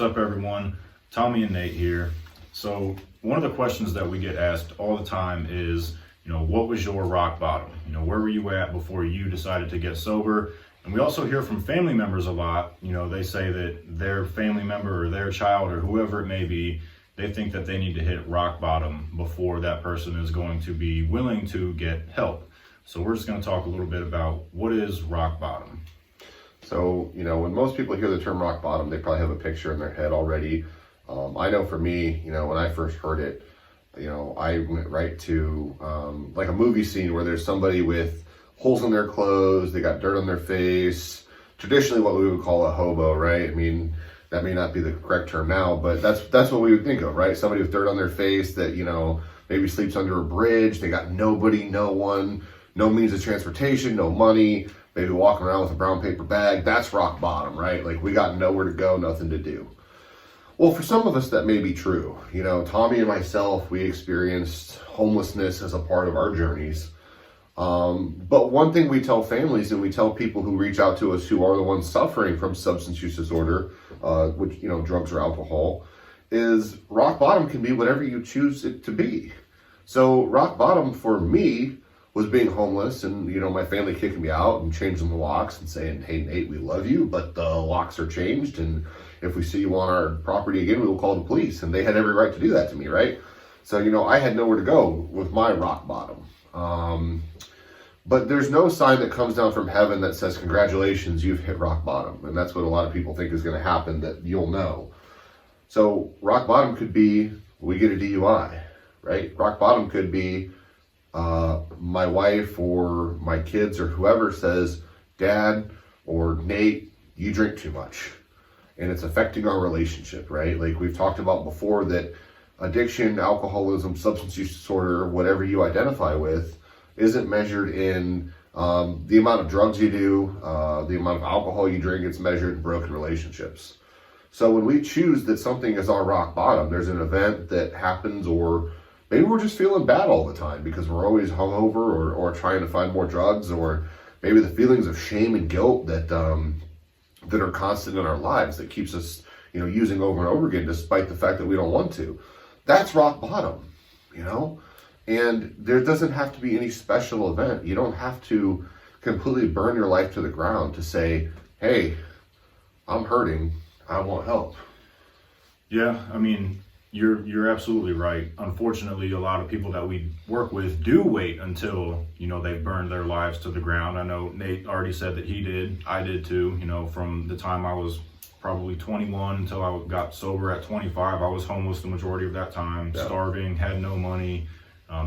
What's up, everyone? Tommy and Nate here. So one of the questions that we get asked all the time is, what was your rock bottom? Where were you at before you decided to get sober? And we also hear from family members a lot. They say that their family member or their child or whoever it may be, they think that they need to hit rock bottom before that person is going to be willing to get help. So we're just going to talk a little bit about what is rock bottom. So, when most people hear the term rock bottom, they probably have a picture in their head already. I know for me, when I first heard it, I went right to like a movie scene where there's somebody with holes in their clothes, they got dirt on their face, traditionally what we would call a hobo, right? I mean, that may not be the correct term now, but that's what we would think of, right? Somebody with dirt on their face that, maybe sleeps under a bridge, they got nobody, no one, no means of transportation, no money, maybe walking around with a brown paper bag. That's rock bottom, right? Like, we got nowhere to go, nothing to do. Well, for some of us, that may be true. Tommy and myself, we experienced homelessness as a part of our journeys. But one thing we tell families and we tell people who reach out to us who are the ones suffering from substance use disorder, which, drugs or alcohol, is rock bottom can be whatever you choose it to be. So rock bottom for me was being homeless and, my family kicking me out and changing the locks and saying, "Hey, Nate, we love you, but the locks are changed. And if we see you on our property again, we will call the police." And they had every right to do that to me, right? So, I had nowhere to go with my rock bottom. But there's no sign that comes down from heaven that says, "Congratulations, you've hit rock bottom." And that's what a lot of people think is going to happen, that you'll know. So rock bottom could be, we get a DUI, right? Rock bottom could be, my wife or my kids or whoever says, "Dad or Nate, you drink too much." And it's affecting our relationship, right? Like we've talked about before, that addiction, alcoholism, substance use disorder, whatever you identify with, isn't measured in the amount of drugs you do, the amount of alcohol you drink. It's measured in broken relationships. So when we choose that something is our rock bottom, there's an event that happens, or maybe we're just feeling bad all the time because we're always hungover or trying to find more drugs, or maybe the feelings of shame and guilt that are constant in our lives that keeps us, using over and over again despite the fact that we don't want to. That's rock bottom, And there doesn't have to be any special event. You don't have to completely burn your life to the ground to say, "Hey, I'm hurting, I want help." Yeah, I mean, you're absolutely right. Unfortunately, a lot of people that we work with do wait until, they've burned their lives to the ground. I know Nate already said that he did. I did too. From the time I was probably 21 until I got sober at 25, I was homeless the majority of that time, starving, had no money,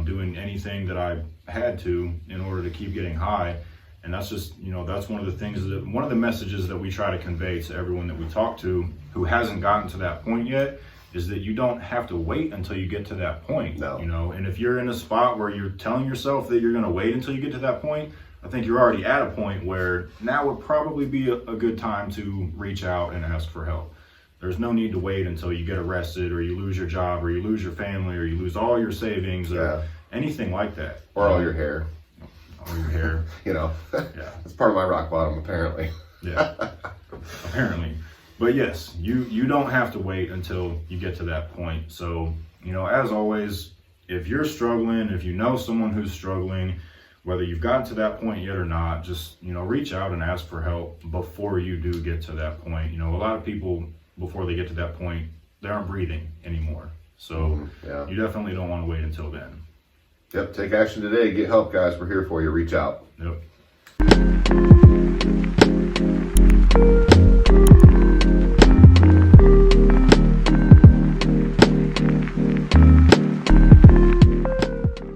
doing anything that I had to in order to keep getting high. And that's just, that's one of the messages that we try to convey to everyone that we talk to who hasn't gotten to that point yet, is that you don't have to wait until you get to that point. No. And if you're in a spot where you're telling yourself that you're going to wait until you get to that point, I think you're already at a point where now would probably be a good time to reach out and ask for help. There's no need to wait until you get arrested or you lose your job or you lose your family or you lose all your savings or anything like that. Or all your hair. All your hair. Yeah. It's part of my rock bottom, apparently. Yeah, apparently. But yes, you don't have to wait until you get to that point. So, as always, if you're struggling, if you know someone who's struggling, whether you've gotten to that point yet or not, just, reach out and ask for help before you do get to that point. A lot of people, before they get to that point, they aren't breathing anymore. So you definitely don't want to wait until then. Yep, take action today. Get help, guys. We're here for you. Reach out. Yep.